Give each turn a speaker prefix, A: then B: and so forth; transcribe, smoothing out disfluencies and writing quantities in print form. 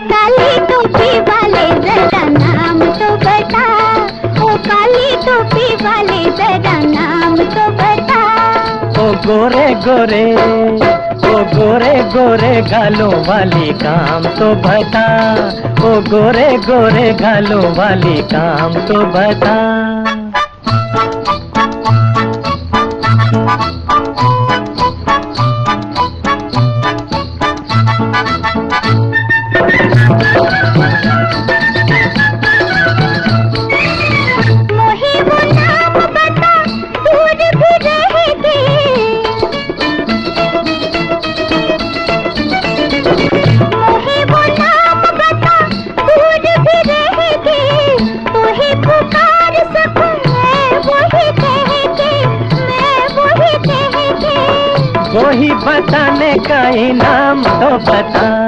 A: काली टोपी वाले जरा नाम तो बता, ओ काली टोपी वाले जरा नाम तो बता।
B: ओ गोरे गोरे, ओ गोरे गोरे गालों वाली काम तो बता, ओ गोरे गोरे गालों वाली काम तो बता। वही बताने का इनाम तो बता।